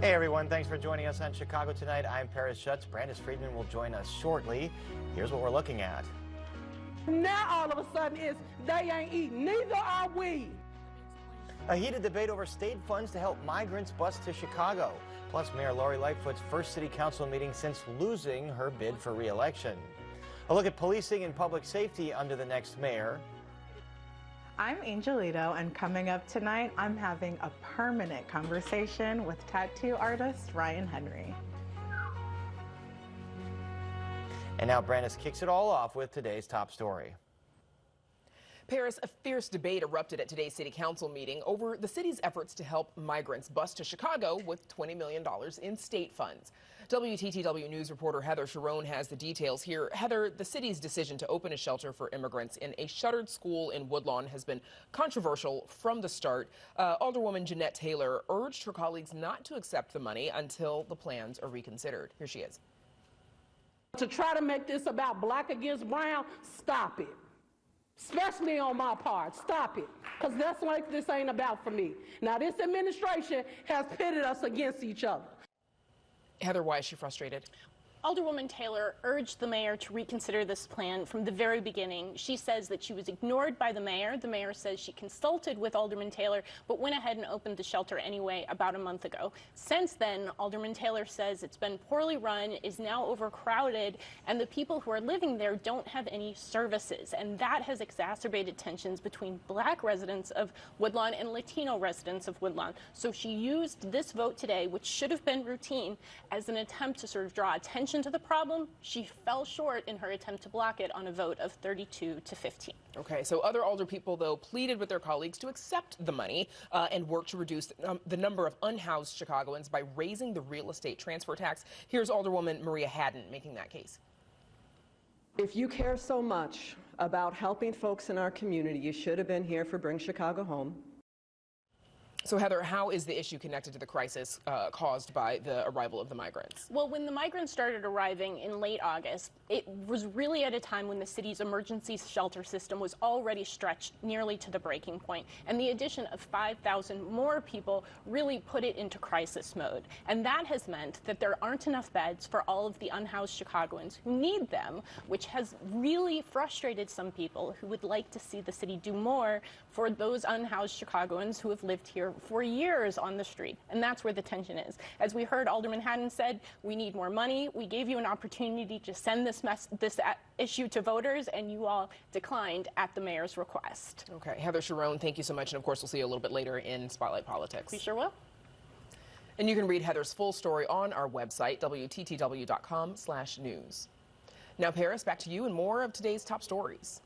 Hey everyone, thanks for joining us on Chicago Tonight. I'm Paris Schutz. Brandis Friedman will join us shortly. Here's what we're looking at. Now all of a sudden it's they ain't eating, neither are we. A heated debate over state funds to help migrants bus to Chicago. Plus, Mayor Lori Lightfoot's first city council meeting since losing her bid for re-election. A look at policing and public safety under the next mayor. I'm Angelito, and coming up tonight, I'm having a permanent conversation with tattoo artist Ryan Henry. And now Brandis kicks it all off with today's top story. Paris, a fierce debate erupted at today's city council meeting over the city's efforts to help migrants bus to Chicago with $20 million in state funds. WTTW News reporter Heather Sharon has the details here. Heather, the city's decision to open a shelter for immigrants in a shuttered school in Woodlawn has been controversial from the start. Alderwoman Jeanette Taylor urged her colleagues not to accept the money until the plans are reconsidered. Here she is. To try to make this about black against brown, stop it. Especially on my part, stop it. Because that's what this ain't about for me. Now, this administration has pitted us against each other. Heather, why is she frustrated? Alderwoman Taylor urged the mayor to reconsider this plan from the very beginning. She says that she was ignored by the mayor. The mayor says she consulted with Alderman Taylor, but went ahead and opened the shelter anyway about a month ago. Since then, Alderman Taylor says it's been poorly run, is now overcrowded, and the people who are living there don't have any services. And that has exacerbated tensions between black residents of Woodlawn and Latino residents of Woodlawn. So she used this vote today, which should have been routine, as an attempt to sort of draw attention to the problem. She fell short in her attempt to block it on a vote of 32 to 15. Okay, so other alder people, though, pleaded with their colleagues to accept the money and work to reduce the number of unhoused Chicagoans by raising the real estate transfer tax. Here's Alderwoman Maria Haddon making that case. If you care so much about helping folks in our community, you should have been here for Bring Chicago Home. So, Heather, how is the issue connected to the crisis caused by the arrival of the migrants? Well, when the migrants started arriving in late August, it was really at a time when the city's emergency shelter system was already stretched nearly to the breaking point. And the addition of 5,000 more people really put it into crisis mode. And that has meant that there aren't enough beds for all of the unhoused Chicagoans who need them, which has really frustrated some people who would like to see the city do more for those unhoused Chicagoans who have lived here for years on the street. And that's where the tension is. As we heard Alderman Haddon said, we need more money. We gave you an opportunity to send this issue to voters, and you all declined at the mayor's request. Okay, Heather Sharon, thank you so much. And of course, we'll see you a little bit later in Spotlight Politics. We sure will. And you can read Heather's full story on our website, WTTW.com/news. Now, Paris, back to you and more of today's top stories.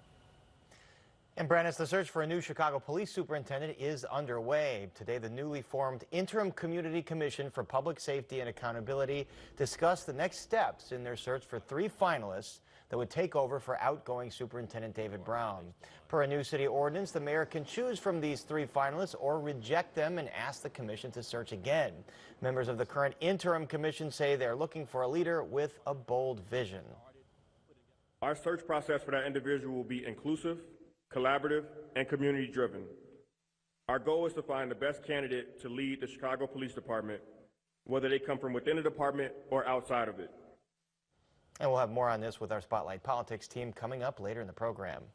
And Brandis, the search for a new Chicago police superintendent is underway. Today, the newly formed Interim Community Commission for Public Safety and Accountability discussed the next steps in their search for 3 finalists that would take over for outgoing Superintendent David Brown. Per a new city ordinance, the mayor can choose from these 3 finalists or reject them and ask the commission to search again. Members of the current interim commission say they're looking for a leader with a bold vision. Our search process for that individual will be inclusive, collaborative, and community-driven. Our goal is to find the best candidate to lead the Chicago Police Department, whether they come from within the department or outside of it. And we'll have more on this with our Spotlight Politics team coming up later in the program.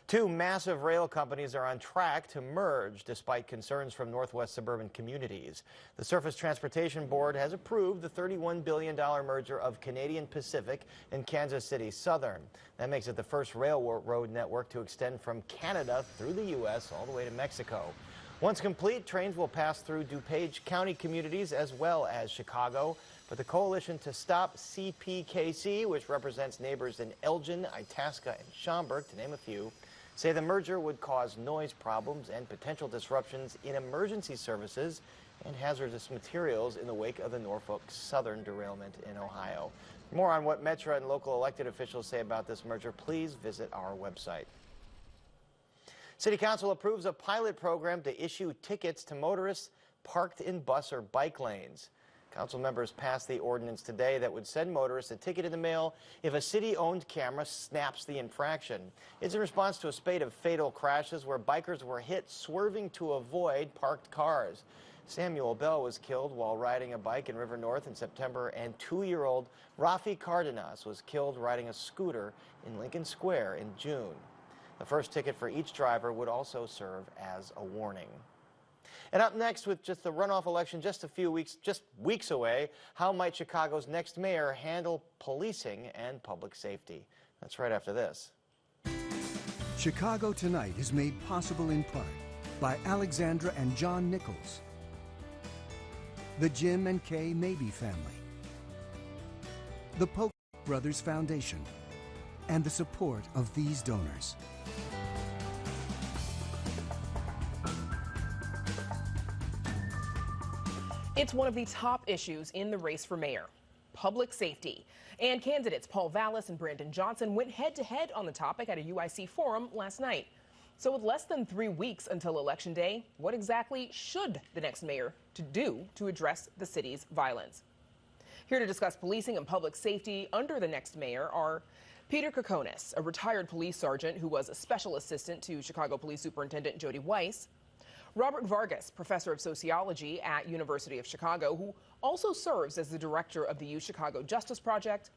2 massive rail companies are on track to merge despite concerns from Northwest suburban communities. The Surface Transportation Board has approved the $31 billion merger of Canadian Pacific and Kansas City Southern. That makes it the first railroad network to extend from Canada through the U.S. all the way to Mexico. Once complete, trains will pass through DuPage County communities as well as Chicago. But the Coalition to Stop CPKC, which represents neighbors in Elgin, Itasca, and Schaumburg, to name a few, say the merger would cause noise problems and potential disruptions in emergency services and hazardous materials in the wake of the Norfolk Southern derailment in Ohio. For more on what Metra and local elected officials say about this merger, please visit our website. City Council approves a pilot program to issue tickets to motorists parked in bus or bike lanes. Council members passed the ordinance today that would send motorists a ticket in the mail if a city-owned camera snaps the infraction. It's in response to a spate of fatal crashes where bikers were hit swerving to avoid parked cars. Samuel Bell was killed while riding a bike in River North in September, and 2-year-old Rafi Cardenas was killed riding a scooter in Lincoln Square in June. The first ticket for each driver would also serve as a warning. And up next, with just the runoff election just weeks away, how might Chicago's next mayor handle policing and public safety? That's right after this. Chicago Tonight is made possible in part by Alexandra and John Nichols, the Jim and Kay Mabie family, the Polk Brothers Foundation, and the support of these donors. It's one of the top issues in the race for mayor, public safety. And candidates Paul Vallis and Brandon Johnson went head-to-head on the topic at a UIC forum last night. So with less than 3 weeks until Election Day, what exactly should the next mayor do to address the city's violence? Here to discuss policing and public safety under the next mayor are Peter Kokonis, a retired police sergeant who was a special assistant to Chicago Police Superintendent Jody Weiss, Robert Vargas, professor of sociology at University of Chicago, who also serves as the director of the U Chicago Justice Project,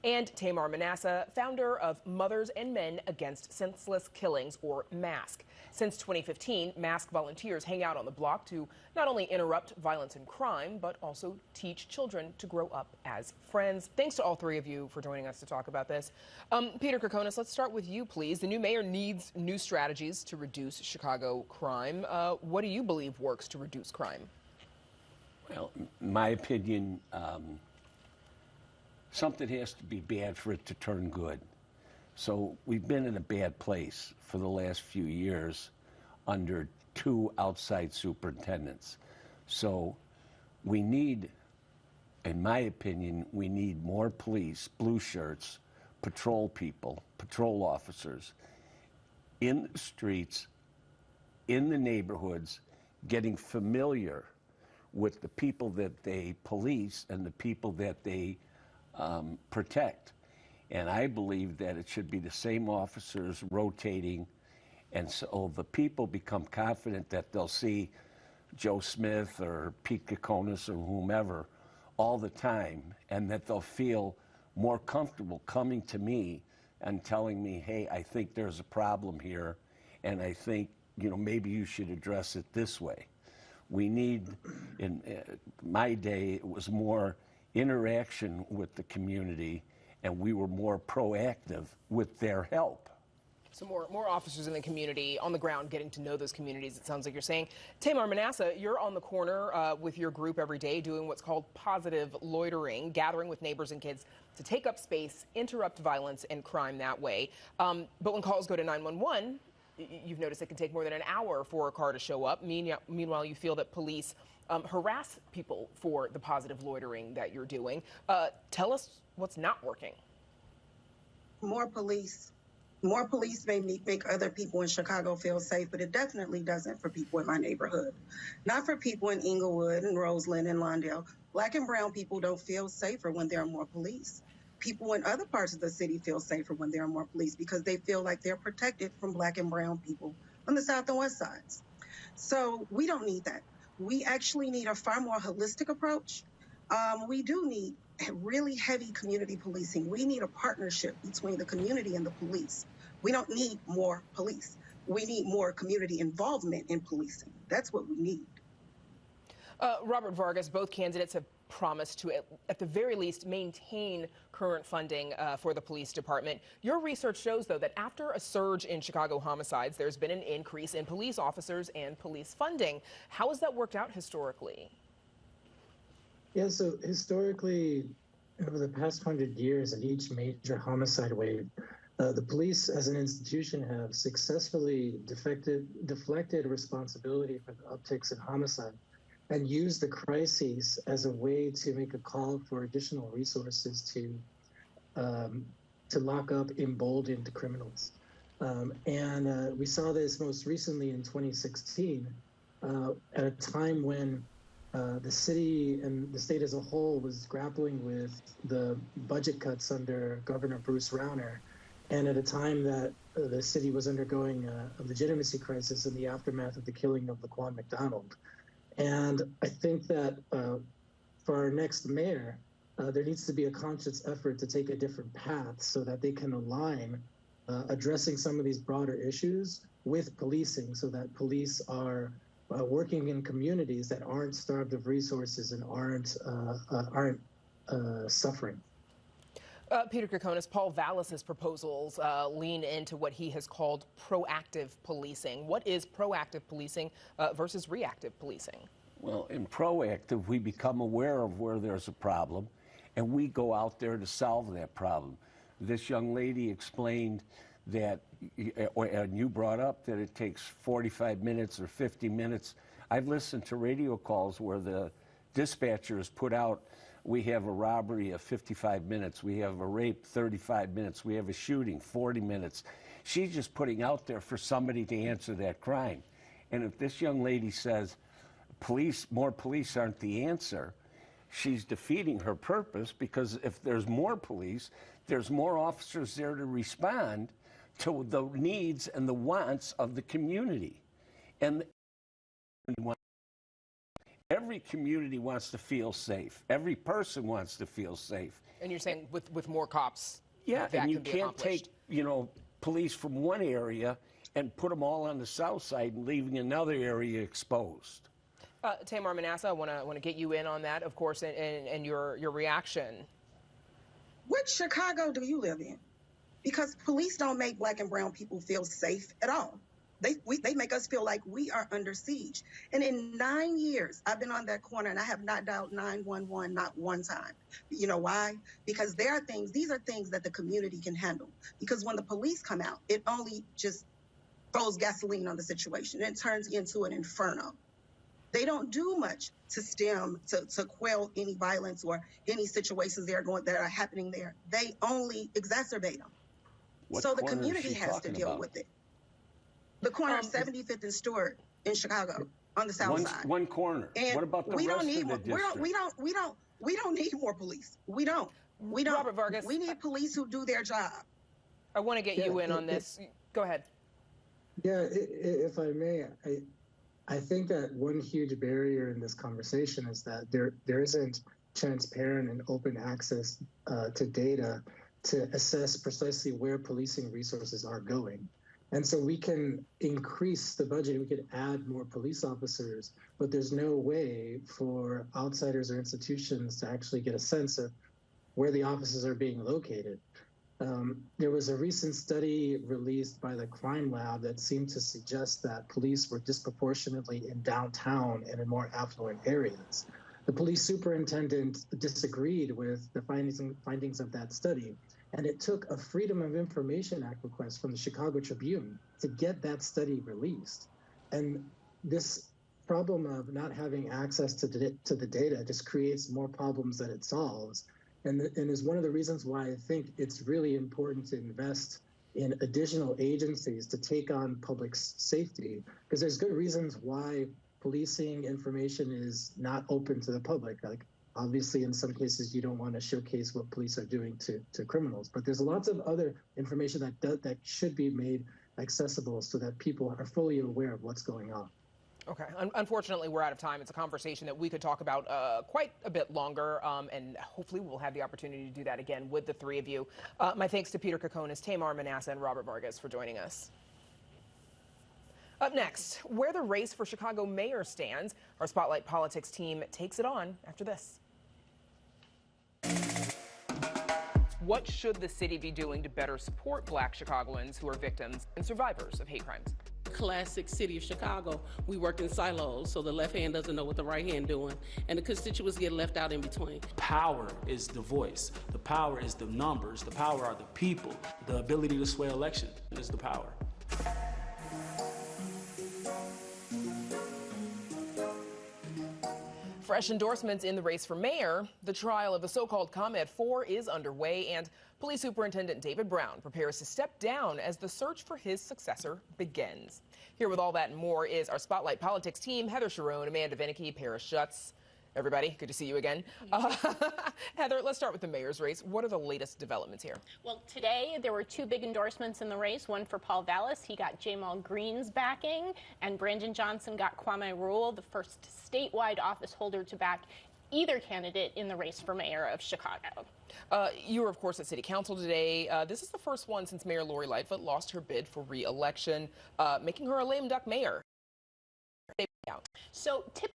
and Tamar Manasseh, founder of Mothers and Men Against Senseless Killings, or MASK. Since 2015, MASK volunteers hang out on the block to not only interrupt violence and crime, but also teach children to grow up as friends. Thanks to all three of you for joining us to talk about this. Peter Kokonis, let's start with you, please. The new mayor needs new strategies to reduce Chicago crime. What do you believe works to reduce crime? Well, in my opinion, something has to be bad for it to turn good. So we've been in a bad place for the last few years under 2 outside superintendents. So we need, in my opinion, we need more police, blue shirts, patrol people, patrol officers in the streets, in the neighborhoods, getting familiar with the people that they police and the people that they protect. And I believe that it should be the same officers rotating, and so the people become confident that they'll see Joe Smith or Pete Kokonis or whomever all the time, and that they'll feel more comfortable coming to me and telling me, hey, I think there's a problem here, and I think, you know, maybe you should address it this way. We need, in my day, it was more interaction with the community, and we were more proactive with their help. So more officers in the community, on the ground, getting to know those communities, it sounds like you're saying. Tamar Manasseh, you're on the corner with your group every day doing what's called positive loitering, gathering with neighbors and kids to take up space, interrupt violence and crime that way. But when calls go to 911, you've noticed it can take more than an hour for a car to show up. Meanwhile, you feel that police harass people for the positive loitering that you're doing. Tell us what's not working. More police may make other people in Chicago feel safe, but it definitely doesn't for people in my neighborhood. Not for people in Inglewood and Roseland and Lawndale. Black and brown people don't feel safer when there are more police. People in other parts of the city feel safer when there are more police because they feel like they're protected from black and brown people on the south and west sides. So we don't need that. We actually need a far more holistic approach. We do need really heavy community policing. We need a partnership between the community and the police. We don't need more police. We need more community involvement in policing. That's what we need. Robert Vargas, both candidates have promised to, at the very least, maintain current funding for the police department. Your research shows, though, that after a surge in Chicago homicides, there's been an increase in police officers and police funding. How has that worked out historically? Yeah, so historically, over the past 100 years, in each major homicide wave, the police as an institution have successfully deflected responsibility for the upticks in homicide and used the crises as a way to make a call for additional resources to lock up emboldened criminals. And we saw this most recently in 2016 at a time when the city and the state as a whole was grappling with the budget cuts under Governor Bruce Rauner, and at a time that the city was undergoing a legitimacy crisis in the aftermath of the killing of Laquan McDonald. And I think that for our next mayor, there needs to be a conscious effort to take a different path so that they can align addressing some of these broader issues with policing, so that police are working in communities that aren't starved of resources and aren't suffering. Peter Kokonis, Paul Vallis's proposals lean into what he has called proactive policing. What is proactive policing versus reactive policing? Well, in proactive, we become aware of where there's a problem, and we go out there to solve that problem. This young lady explained that, and you brought up that it takes 45 minutes or 50 minutes. I've listened to radio calls where the dispatchers put out, we have a robbery of 55 minutes, we have a rape 35 minutes, we have a shooting 40 minutes. She's just putting out there for somebody to answer that crime. And if this young lady says, more police aren't the answer, she's defeating her purpose, because if there's more police, there's more officers there to respond to the needs and the wants of the community. And every community wants to feel safe. Every person wants to feel safe. And you're saying with more cops, yeah, that and you can be can't take, police from one area and put them all on the south side and leaving another area exposed. Tamar Manasseh, I want to get you in on that, of course, and your reaction. What Chicago do you live in? Because police don't make Black and brown people feel safe at all. They make us feel like we are under siege. And in 9 years, I've been on that corner and I have not dialed 911 not one time. You know why? Because these are things that the community can handle. Because when the police come out, it only just throws gasoline on the situation and it turns into an inferno. They don't do much to quell any violence or any situations that are happening there. They only exacerbate them. So the community has to deal with it. The corner of 75th and Stewart in Chicago on the south side. One corner. And what about the rest of the district? We don't need more police. We don't. Robert Vargas. We need police who do their job. I want to get you in on this. Go ahead. Yeah, if I may, I think that one huge barrier in this conversation is that there isn't transparent and open access to data to assess precisely where policing resources are going. And so we can increase the budget, we could add more police officers, but there's no way for outsiders or institutions to actually get a sense of where the offices are being located. There was a recent study released by the Crime Lab that seemed to suggest that police were disproportionately in downtown and in more affluent areas. The police superintendent disagreed with the findings of that study, and it took a Freedom of Information Act request from the Chicago Tribune to get that study released. And this problem of not having access to the data just creates more problems than it solves. And is one of the reasons why I think it's really important to invest in additional agencies to take on public safety, because there's good reasons why policing information is not open to the public. Like, obviously, in some cases, you don't want to showcase what police are doing to criminals, but there's lots of other information that should be made accessible so that people are fully aware of what's going on. Okay. Unfortunately, we're out of time. It's a conversation that we could talk about quite a bit longer, and hopefully we'll have the opportunity to do that again with the three of you. My thanks to Peter Kokonis, Tamar Manasseh, and Robert Vargas for joining us. Up next, where the race for Chicago mayor stands, our Spotlight Politics team takes it on after this. What should the city be doing to better support Black Chicagoans who are victims and survivors of hate crimes? Classic city of Chicago, we work in silos, so the left hand doesn't know what the right hand doing, and the constituents get left out in between. Power is the voice. The power is the numbers. The power are the people. The ability to sway election is the power. Fresh endorsements in the race for mayor. The trial of the so-called ComEd 4 is underway, and Police Superintendent David Brown prepares to step down as the search for his successor begins. Here with all that and more is our Spotlight Politics team, Heather Sharon, Amanda Vinicky, Paris Schutz. Everybody, good to see you again. Heather, let's start with the mayor's race. What are the latest developments here? Well, today there were two big endorsements in the race. One for Paul Vallis. He got Jamal Green's backing, and Brandon Johnson got Kwame Rule, the first statewide office holder to back either candidate in the race for mayor of Chicago. You were, of course, at City Council today. This is the first one since Mayor Lori Lightfoot lost her bid for re-election, making her a lame duck mayor. So typically,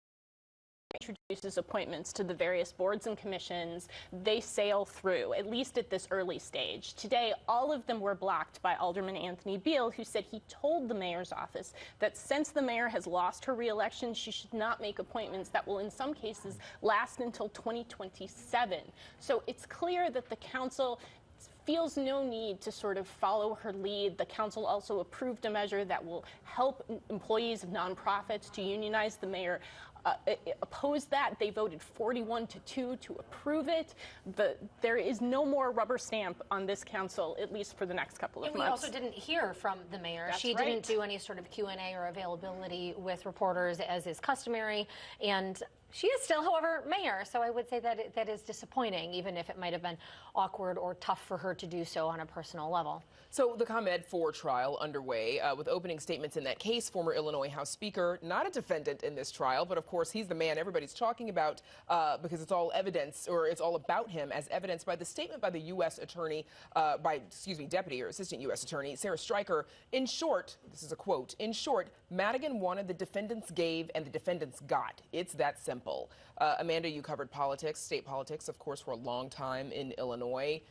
introduces appointments to the various boards and commissions. They sail through, at least at this early stage. Today, all of them were blocked by Alderman Anthony Beal, who said he told the mayor's office that since the mayor has lost her re-election, she should not make appointments that will, in some cases, last until 2027. So it's clear that the council feels no need to sort of follow her lead. The council also approved a measure that will help employees of nonprofits to unionize. The mayor opposed that. They voted 41-2 to approve it. There is no more rubber stamp on this council, at least for the next couple of months. We also didn't hear from the mayor. That's she right. didn't do any sort of Q&A or availability with reporters, as is customary. And she is still, however, mayor, so I would say that that is disappointing, even if it might have been awkward or tough for her to do so on a personal level. So the ComEd 4 trial underway with opening statements in that case. Former Illinois House Speaker, not a defendant in this trial, but of course he's the man everybody's talking about because it's all evidence, or it's all about him, as evidenced by the statement by the U.S. Attorney, Deputy or Assistant U.S. Attorney Sarah Stryker. In short, this is a quote, in short, Madigan wanted, the defendants gave, and the defendants got. It's that simple. Amanda, you covered politics, state politics, of course, for a long time in Illinois.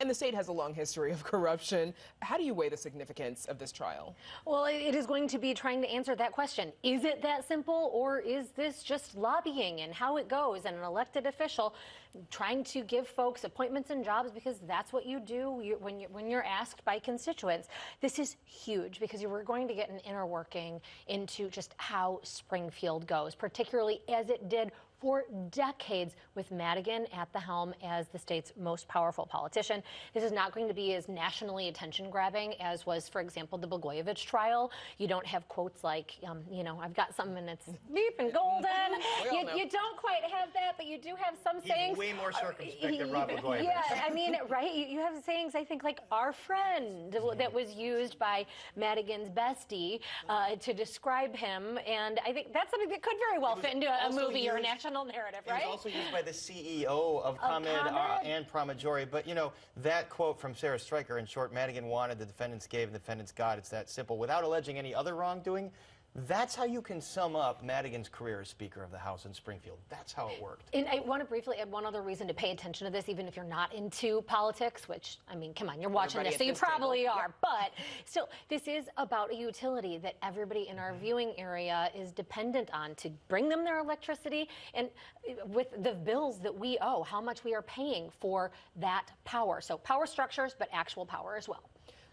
And the state has a long history of corruption. How do you weigh the significance of this trial? Well, it is going to be trying to answer that question. Is it that simple, or is this just lobbying and how it goes, and an elected official trying to give folks appointments and jobs because that's what you do when you're asked by constituents? This is huge because we're going to get an inner working into just how Springfield goes, particularly as it did for decades with Madigan at the helm as the state's most powerful politician. This is not going to be as nationally attention-grabbing as was, for example, the Blagojevich trial. You don't have quotes like, I've got something and it's deep and golden. You don't quite have that, but you do have some sayings. He's way more circumspect than Rob Blagojevich. Yeah, I mean, right? You have sayings, I think, like our friend, that was used by Madigan's bestie to describe him, and I think that's something that could very well fit into a movie or a national narrative, right? It was also used by the CEO of ComEd and Pramajori. But, that quote from Sarah Stryker, in short, Madigan wanted, the defendants gave, and the defendants got. It's that simple. Without alleging any other wrongdoing, that's how you can sum up Madigan's career as Speaker of the House in Springfield. That's how it worked. And I want to briefly add one other reason to pay attention to this, even if you're not into politics, which, I mean, come on, you're watching this, so you probably are. But still, this is about a utility that everybody in our viewing area is dependent on to bring them their electricity. And with the bills that we owe, how much we are paying for that power. So power structures, but actual power as well.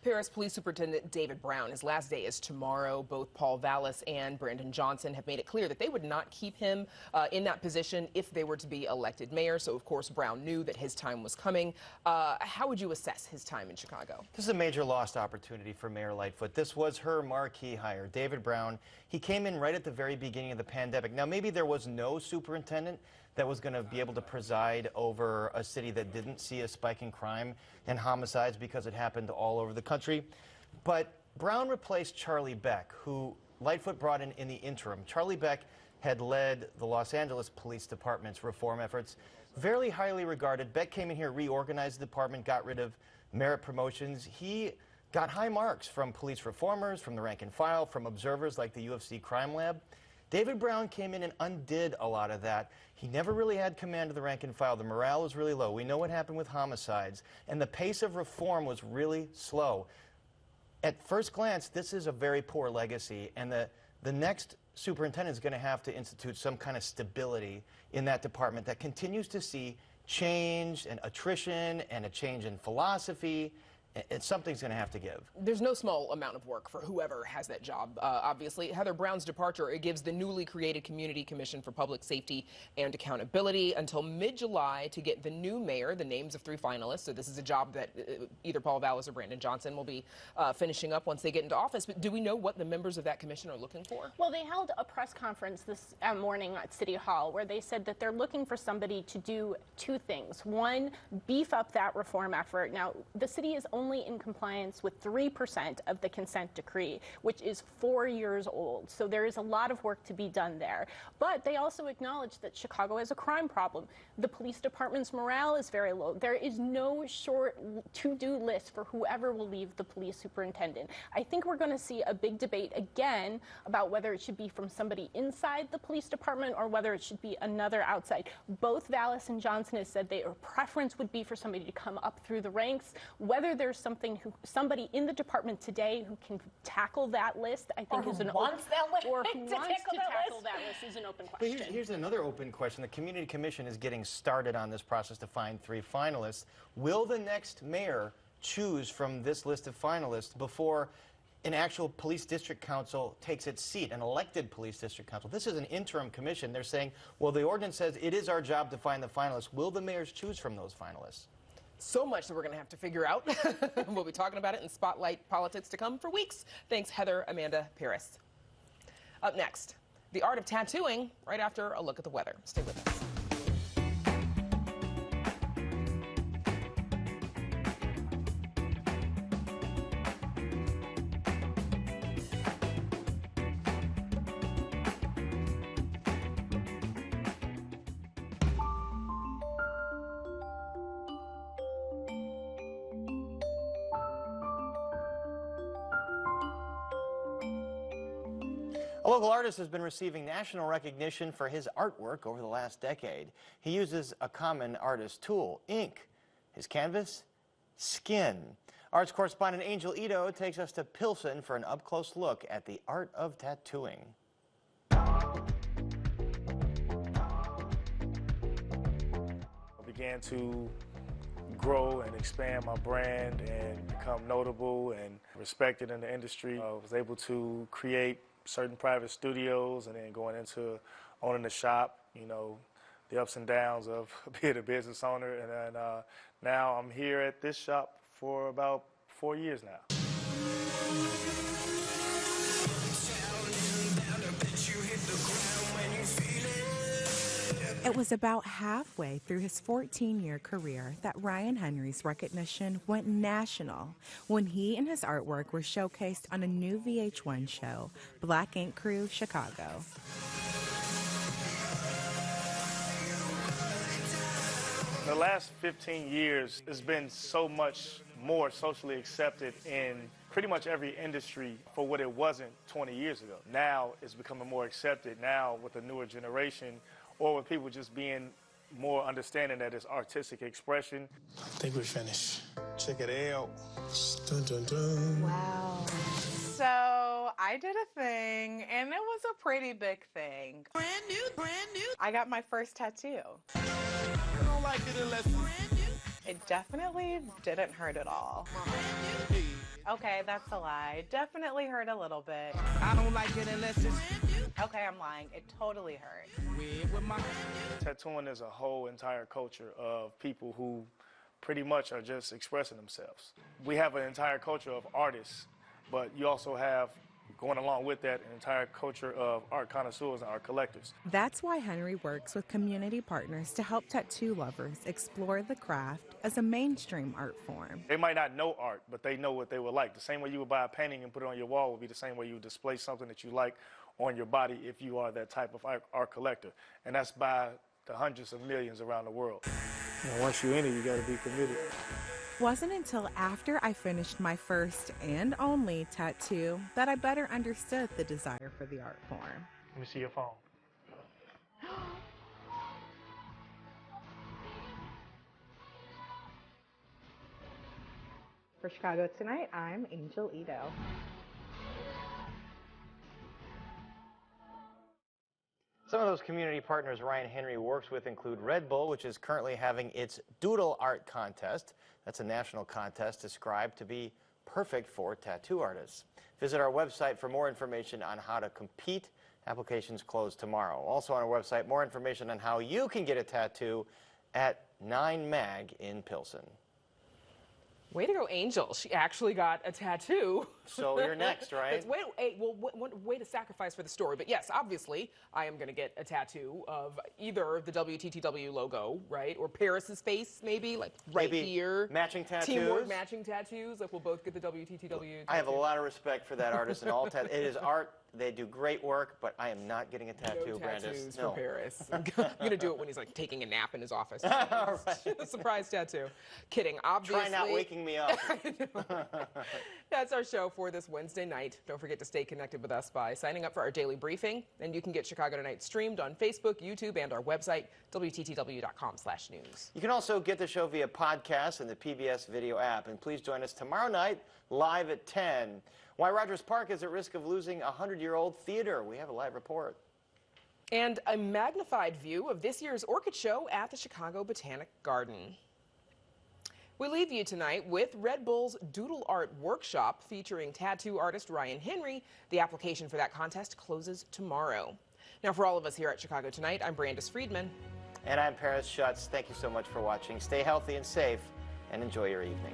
Paris Police Superintendent David Brown, his last day is tomorrow. Both Paul Vallis and Brandon Johnson have made it clear that they would not keep him in that position if they were to be elected mayor. So, of course, Brown knew that his time was coming. How would you assess his time in Chicago? This is a major lost opportunity for Mayor Lightfoot. This was her marquee hire. David Brown, he came in right at the very beginning of the pandemic. Now, maybe there was no superintendent that was going to be able to preside over a city that didn't see a spike in crime and homicides because it happened all over the country. But Brown replaced Charlie Beck, who Lightfoot brought in the interim. Charlie Beck had led the Los Angeles Police Department's reform efforts, very highly regarded. Beck came in here, reorganized the department, got rid of merit promotions. He got high marks from police reformers, from the rank and file, from observers like the UFC Crime Lab. David Brown came in and undid a lot of that. He never really had command of the rank and file. The morale was really low. We know what happened with homicides, and the pace of reform was really slow. At first glance, this is a very poor legacy, and the next superintendent is going to have to institute some kind of stability in that department that continues to see change and attrition and a change in philosophy something's going to have to give. There's no small amount of work for whoever has that job. Obviously, Heather Brown's departure, it gives the newly created Community Commission for Public Safety and Accountability until mid-July to get the new mayor, the names of 3 finalists. So this is a job that either Paul Vallis or Brandon Johnson will be finishing up once they get into office. But do we know what the members of that commission are looking for? Well, they held a press conference this morning at City Hall where they said that they're looking for somebody to do 2 things. One, beef up that reform effort. Now, the city is only in compliance with 3% of the consent decree, which is 4 years old. So there is a lot of work to be done there. But they also acknowledge that Chicago has a crime problem. The police department's morale is very low. There is no short to-do list for whoever will leave the police superintendent. I think we're going to see a big debate again about whether it should be from somebody inside the police department or whether it should be another outside. Both Vallis and Johnson have said their preference would be for somebody to come up through the ranks. Whether there's somebody in the department today who can tackle that list, I think is an open question. Here's another open question. The Community Commission is getting started on this process to find 3 finalists. Will the next mayor choose from this list of finalists before an actual police district council takes its seat, an elected police district council? This is an interim commission. They're saying, well, the ordinance says it is our job to find the finalists. Will the mayors choose from those finalists? So much that we're going to have to figure out. We'll be talking about it in Spotlight Politics to come for weeks. Thanks, Heather Amanda Paris. Up next, the art of tattooing, right after a look at the weather. Stay with us. A local artist has been receiving national recognition for his artwork over the last decade. He uses a common artist tool, ink. His canvas, skin. Arts correspondent Angel Ito takes us to Pilsen for an up-close look at the art of tattooing. I began to grow and expand my brand and become notable and respected in the industry. I was able to create certain private studios and then going into owning the shop, you know, the ups and downs of being a business owner. And then now I'm here at this shop for about 4 years now. It was about halfway through his 14-year career that Ryan Henry's recognition went national when he and his artwork were showcased on a new VH1 show, Black Ink Crew Chicago. The last 15 years has been so much more socially accepted in pretty much every industry for what it wasn't 20 years ago. Now it's becoming more accepted now with the newer generation, or with people just being more understanding that it's artistic expression. I think we're finished. Check it out. Dun, dun, dun. Wow. So I did a thing, and it was a pretty big thing. Brand new, brand new. I got my first tattoo. I don't like it unless it's brand new. It definitely didn't hurt at all. Okay, that's a lie. Definitely hurt a little bit. I don't like it unless it's brand new. Okay, I'm lying. It totally hurt. Tattooing is a whole entire culture of people who pretty much are just expressing themselves. We have an entire culture of artists, but you also have, going along with that, an entire culture of art connoisseurs and art collectors. That's why Henry works with community partners to help tattoo lovers explore the craft as a mainstream art form. They might not know art, but they know what they would like. The same way you would buy a painting and put it on your wall would be the same way you would display something that you like on your body if you are that type of art collector. And that's by the hundreds of millions around the world. And once you're in it, you got to be committed. Wasn't until after I finished my first and only tattoo that I better understood the desire for the art form. Let me see your phone. For Chicago Tonight, I'm Angel Ito. So Some of those community partners Ryan Henry works with include Red Bull, which is currently having its Doodle Art Contest. That's a national contest described to be perfect for tattoo artists. Visit our website for more information on how to compete. Applications close tomorrow. Also on our website, more information on how you can get a tattoo at 9MAG in Pilsen. Way to go, Angel. She actually got a tattoo. So you're next, right? Way to sacrifice for the story. But yes, obviously, I am going to get a tattoo of either the WTTW logo, right? Or Paris's face, maybe, like maybe here. Matching tattoos. Teamwork matching tattoos. Like we'll both get the WTTW tattoo. I have a lot of respect for that artist and all it is art. They do great work, but I am not getting a tattoo, no Brandis. Tattoos for Paris. I'm going to do it when he's like taking a nap in his office. A surprise tattoo. Kidding, obviously. Try not waking me up. That's our show for this Wednesday night. Don't forget to stay connected with us by signing up for our daily briefing. And you can get Chicago Tonight streamed on Facebook, YouTube, and our website, WTTW.com/news. You can also get the show via podcast and the PBS video app. And please join us tomorrow night, live at 10. Why Rogers Park is at risk of losing a 100-year-old theater. We have a live report. And a magnified view of this year's orchid show at the Chicago Botanic Garden. We leave you tonight with Red Bull's Doodle Art Workshop featuring tattoo artist Ryan Henry. The application for that contest closes tomorrow. Now, for all of us here at Chicago Tonight, I'm Brandis Friedman. And I'm Paris Schutz. Thank you so much for watching. Stay healthy and safe, and enjoy your evening.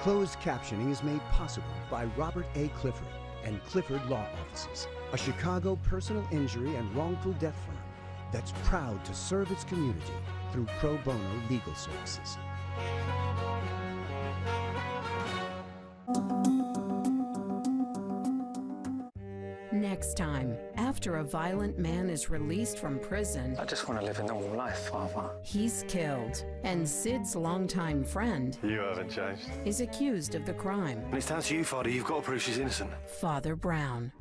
Closed captioning is made possible by Robert A. Clifford and Clifford Law Offices, a Chicago personal injury and wrongful death firm that's proud to serve its community through pro bono legal services. Next time, after a violent man is released from prison, I just want to live a normal life, Father. He's killed, and Sid's longtime friend You haven't changed. is accused of the crime. And it's down to you, Father. You've got to prove she's innocent. Father Brown.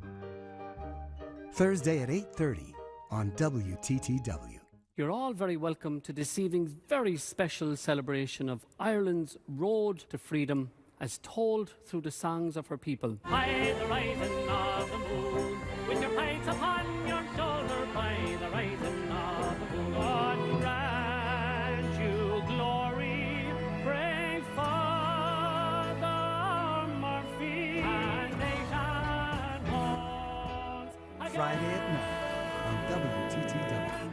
Thursday at 8:30 on WTTW. You're all very welcome to this evening's very special celebration of Ireland's road to freedom as told through the songs of her people. By the rising of the moon, with your heights upon your shoulder, by the rising of the moon, God grant you glory, brave Father Murphy, and nation holds. Friday at 9 on WTTW.